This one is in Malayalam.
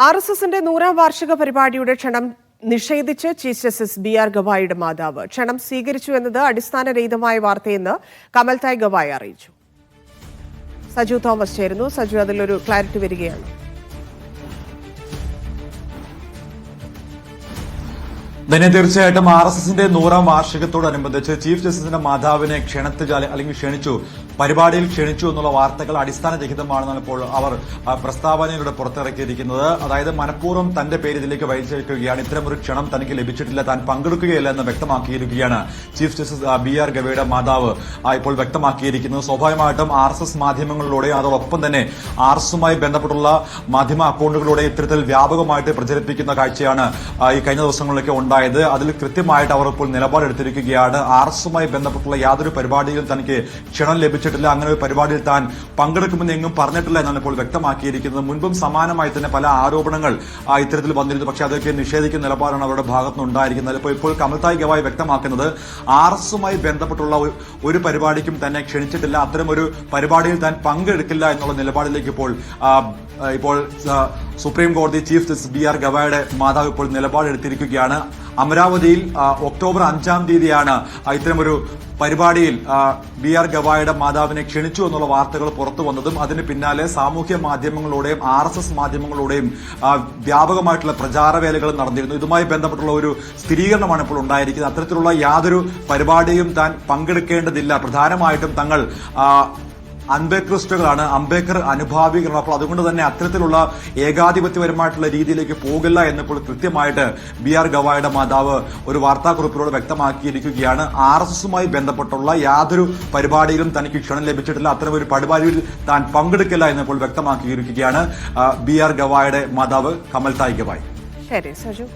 ആർഎസ്എസിന്റെ 100ാം വാർഷിക പരിപാടിയുടെ ക്ഷണം നിഷേധിച്ച് ചീഫ് ജസ്റ്റിസ് ബി.ആർ. ഗവായിയുടെ മാതാവ് ക്ഷണം സ്വീകരിച്ചു എന്നത് അടിസ്ഥാനരഹിതമായ വാർത്തയെന്ന് കമൽതായ് ഗവായ് അറിയിച്ചു. സജു തോമസ് ചേരുന്നു. സജു, അതിലൊരു ക്ലാരിറ്റി വരികയാണ്. തീർച്ചയായിട്ടും ആർഎസ്എസിന്റെ 100ാം വാർഷികത്തോടനുബന്ധിച്ച് ചീഫ് ജസ്റ്റിസിന്റെ മാതാവിനെ ക്ഷണിച്ചു പരിപാടിയിൽ ക്ഷണിച്ചു എന്നുള്ള വാർത്തകൾ അടിസ്ഥാനരഹിതമാണെന്നാണ് ഇപ്പോൾ അവർ പ്രസ്താവനയിലൂടെ പുറത്തിറക്കിയിരിക്കുന്നത്. അതായത് മനഃപൂർവ്വം തന്റെ പേര് ഇതിലേക്ക് വലിച്ചെടുക്കുകയാണ്. ഇത്തരമൊരു ക്ഷണം തനിക്ക് ലഭിച്ചിട്ടില്ല, താൻ പങ്കെടുക്കുകയില്ല എന്ന് വ്യക്തമാക്കിയിരിക്കുകയാണ് ചീഫ് ജസ്റ്റിസ് ബി.ആർ. ഗവയുടെ മാതാവ് ഇപ്പോൾ വ്യക്തമാക്കിയിരിക്കുന്നത്. സ്വാഭാവികമായിട്ടും ആർഎസ്എസ് മാധ്യമങ്ങളിലൂടെ അതോടൊപ്പം തന്നെ ആർഎസ്എസുമായി ബന്ധപ്പെട്ടുള്ള മാധ്യമ അക്കൌണ്ടുകളിലൂടെ ഇത്തരത്തിൽ വ്യാപകമായിട്ട് പ്രചരിപ്പിക്കുന്ന കാഴ്ചയാണ് ഈ കഴിഞ്ഞ ദിവസങ്ങളിലൊക്കെ ഉണ്ടായത്. അതിൽ കൃത്യമായിട്ട് അവർ ഇപ്പോൾ നിലപാടെടുത്തിരിക്കുകയാണ്. ആർഎസ്എസുമായി ബന്ധപ്പെട്ടുള്ള യാതൊരു പരിപാടിയിലും തനിക്ക് ക്ഷണം ലഭിച്ചിട്ടില്ല, അങ്ങനെ ഒരു പരിപാടിയിൽ താൻ പങ്കെടുക്കുമെന്ന് എങ്ങും പറഞ്ഞിട്ടില്ല എന്നാണ് ഇപ്പോൾ വ്യക്തമാക്കിയിരിക്കുന്നത്. മുൻപും സമാനമായി തന്നെ പല ആരോപണങ്ങൾ ഇത്തരത്തിൽ വന്നിരുന്നു. പക്ഷേ അതൊക്കെ നിഷേധിക്കുന്ന നിലപാടാണ് അവരുടെ ഭാഗത്തുനിന്ന് ഉണ്ടായിരിക്കുന്നത്. ഇപ്പോൾ കമൽതായ് ഗവായ് വ്യക്തമാക്കുന്നത് ആർഎസ്എസുമായി ബന്ധപ്പെട്ടുള്ള ഒരു പരിപാടിക്കും തന്നെ ക്ഷണിച്ചിട്ടില്ല, അത്തരമൊരു പരിപാടിയിൽ താൻ പങ്കെടുക്കില്ല എന്നുള്ള നിലപാടിലേക്ക് ഇപ്പോൾ സുപ്രീം കോടതി ചീഫ് ജസ്റ്റിസ് ബി.ആർ. ഗവായുടെ മാതാവ് ഇപ്പോൾ നിലപാടെടുത്തിരിക്കുകയാണ്. അമരാവതിയിൽ ഒക്ടോബർ 5-ാം തീയതിയാണ് ഇത്തരമൊരു പരിപാടിയിൽ ബി.ആർ. ഗവായുടെ മാതാവിനെ ക്ഷണിച്ചു എന്നുള്ള വാർത്തകൾ പുറത്തു വന്നതും അതിന് പിന്നാലെ സാമൂഹ്യ മാധ്യമങ്ങളിലൂടെയും ആർഎസ്എസ് മാധ്യമങ്ങളിലൂടെയും വ്യാപകമായിട്ടുള്ള പ്രചാരവേലകൾ നടന്നിരുന്നു. ഇതുമായി ബന്ധപ്പെട്ടുള്ള ഒരു സ്ഥിരീകരണമാണ് ഇപ്പോൾ ഉണ്ടായിരിക്കുന്നത്. അത്തരത്തിലുള്ള യാതൊരു പരിപാടിയും താൻ പങ്കെടുക്കേണ്ടതില്ല, പ്രധാനമായിട്ടും തങ്ങൾ അംബേദ്കറിസ്റ്റുകളാണ്, അംബേദ്കർ അനുഭാവികളാണ്. അപ്പോൾ അതുകൊണ്ട് തന്നെ അത്തരത്തിലുള്ള ഏകാധിപത്യപരമായിട്ടുള്ള രീതിയിലേക്ക് പോകില്ല എന്നിപ്പോൾ കൃത്യമായിട്ട് ബി.ആർ. ഗവായുടെ മാതാവ് ഒരു വാർത്താക്കുറിപ്പിലൂടെ വ്യക്തമാക്കിയിരിക്കുകയാണ്. ആർഎസ്എസുമായി ബന്ധപ്പെട്ടുള്ള യാതൊരു പരിപാടിയിലും തനിക്ക് ക്ഷണം ലഭിച്ചിട്ടില്ല, അത്തരം ഒരു പരിപാടിയിൽ താൻ പങ്കെടുക്കില്ല എന്നിപ്പോൾ വ്യക്തമാക്കിയിരിക്കുകയാണ് ബി.ആർ. ഗവായുടെ മാതാവ് കമൽതായ് ഗവായ്. ശരി സജു.